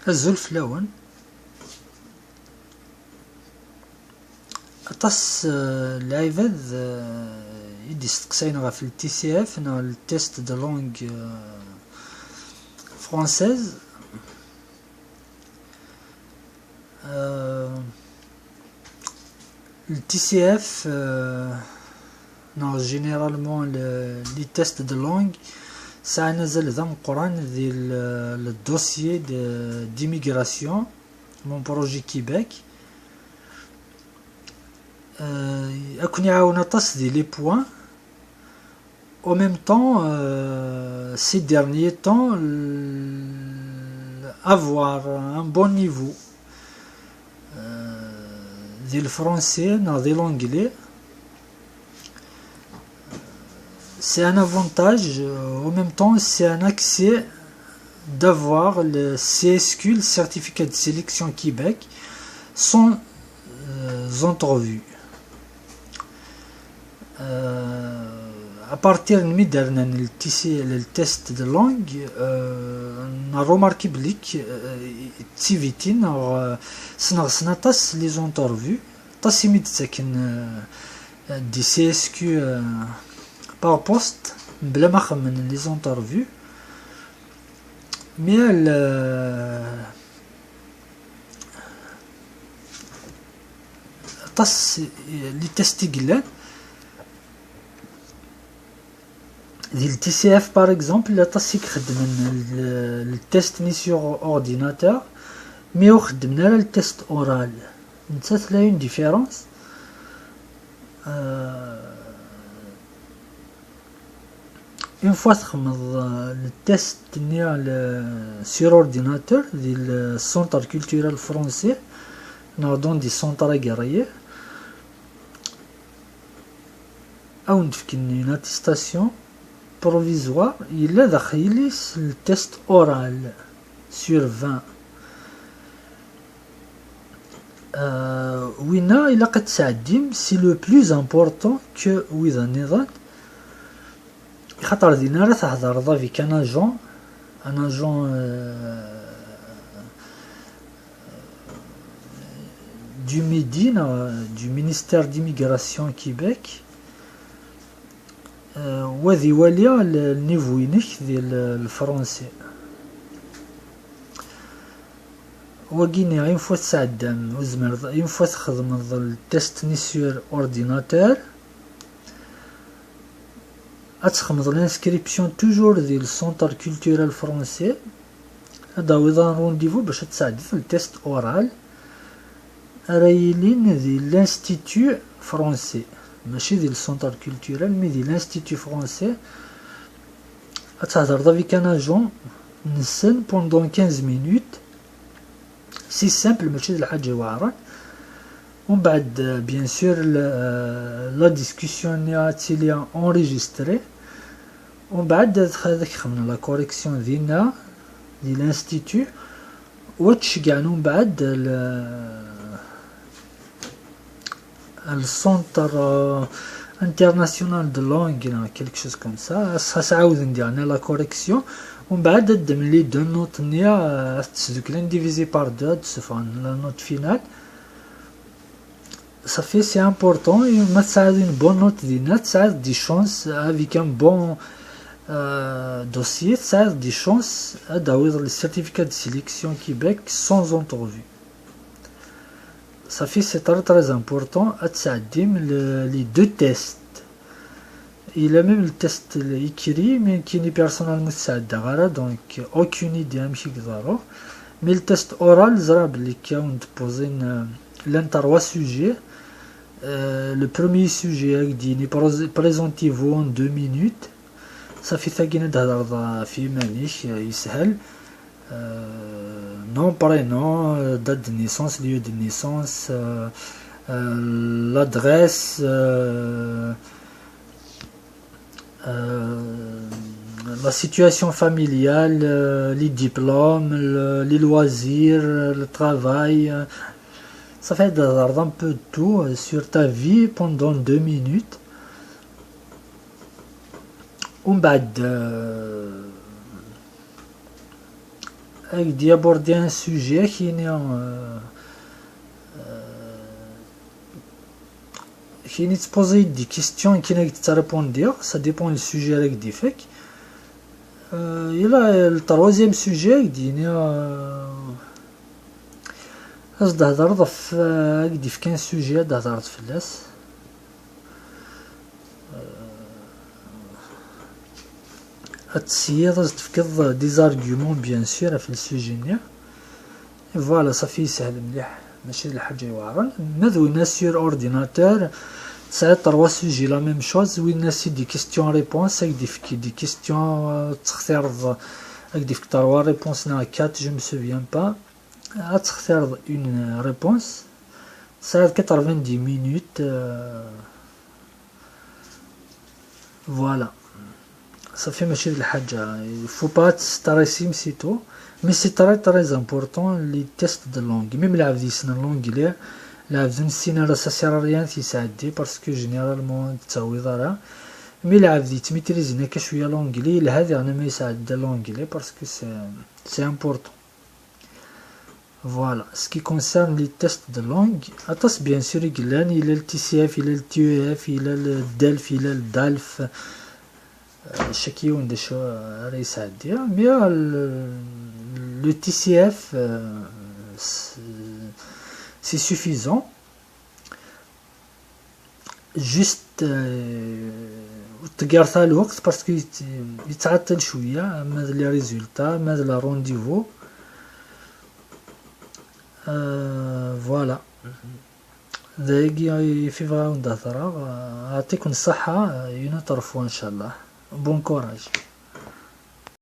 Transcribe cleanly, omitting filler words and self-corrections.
azul flawen. Atas العباد يدي استقساين غا في الTCF نا التيست de langue française. Le TCF, non, généralement les tests de langue, ça نزل ذا مقران ذي le dossier d'immigration, mon projet Québec. أكون يعاون أطاس دي les points. En même temps, ces derniers temps, avoir un bon niveau du français dans l'anglais, c'est un avantage. En même temps, c'est un accès d'avoir le CSQ, le certificat de sélection Québec, sans entrevues. À partir de مدرنا le test de langue, on a remarqué بليك activité سنغسناطاس les entrevues طاس يمد ساكن دي CSQ par poste بلا ما خمن les entrevues. mais طاس لي تيست قلال ديال الTCF par exemple لا طاس يخدم التيست ني sur ordinateur مي وخدمنا لا التيست اورال نتات لا اون ديفيرونس. اون فوا تخمض التيست ني sur ordinateur ديال السونتر كولتورال فرونسي نعضون دي سونتر قرايه او نفكني اون اتستاسيون provisoire, il a d'ailleurs le test oral sur 20. Wina, il a qu'à s'addim, c'est le plus important que Widanizat. خاطر دينا راه تهضر avec un agent du Médine, du ministère d'immigration Québec. وذي واليا النيفو ينك ديال الفرنسي وكيني غير فوا تسعدم وزمر غير فوا تخدم التيست ني سور اورديناتور اتخمض الانسكريبسيون توجور ديال السونتر كولتورال فرونسي. هذا هو اذا رونديفو باش تساعد في التيست اورال رايلين ديال لانستيتو فرونسي ماشي ديال السونتر كولتورال مي ديال لانستيتو فرونسي. تهضر افيك ان اجون نسن بوندون 15 مينوت سي سامبل ماشي ديال الحاجه واعره. ومن بعد بيان سور لا ديسكوسيون ني تيليا اونريجستري. ومن بعد هذاك خمنا لا كوريكسيون ديالنا ديال لانستيتو وتشجعنا من بعد السونتر انترناسيونال دو لونغ كيلك شوز كوم سا ساعاود نديرنا لا كوريكسيون. ومن بعد دم لي دو نوت نيا تسدوك لين ديفيزي بار دو تسفان لا نوت فينال صافي سي امبورطون. ما تساعد اون بون نوت ديالنا تساعد دي شونس افيك ان بون دوسيي تساعد دي شونس اداويض لي سيرتيفيكات دو سيليكسيون كيبيك سون اونترفيو. Ça fait c'est très important à t'aider les deux tests. Il a même le test écrit mais qui n'est personnellement t'aide donc aucune idée à m'expliquer. Mais le test oral zrab les cas on te pose trois sujets. Le premier sujet dit présentez-vous en 2 minutes. Ça fait ça qu'il d'hadar fi manish يسهل. Nom, prénom, date de naissance, lieu de naissance, l'adresse, la situation familiale, les diplômes, les loisirs, le travail. Ça fait un peu de tout sur ta vie pendant 2 minutes. ومن بعد دي ابوردي ان سوجي كاين تبوزي دي كيستيون كاين تريبوندير سا ديبون السوجي راك دي فيك الى التروازيام سوجي ديني اش تهضر في كان سوجي هضرت فلاس هتسيي تفكض دي زارغيومون بيان سور في السوجي فوالا صافي سهل مليح ماشي الحاجه واعره ناد وين سور اورديناتور تسعى تروا سوجي لا ميم شوز وين سي دي كيستيون ريبونس هكدي في دي كيستيون تختار هكدي في تروا ريبونس نا 4 جو مو سوفيان با تختار اون ريبونس تسعى 90 مينوت فوالا صافي ماشي الحاجه فو با تستريسي مسيتو مي سي تري امبورطون لي تيست دو لونغ ميم العبد يسنا لونغلي العبد نسينا راه سا ريان تيساعدي باسكو جينيرالمون التعويضه راه مي العبد يتميتريزنا كشويه لونغلي لهذا انا ما يساعد لونغلي باسكو سي امبورطون فوالا سكي كونسيرن لي تيست دو لونغ اطاس بيان سور يقلان الى التي سي اف الى التي او اف الى الدالف الى الدالف شكيون دشو راه يساعد مي لو تي سي اف سي سوفيزون جوست تقارث الوقت باسكو يتعطل شويه ماذا لي ريزولتا ماذا لا رونديفو فوالا دايقي في فغاون دهضرة يعطيكم الصحة ينطرفوا ان شاء الله. Bon courage.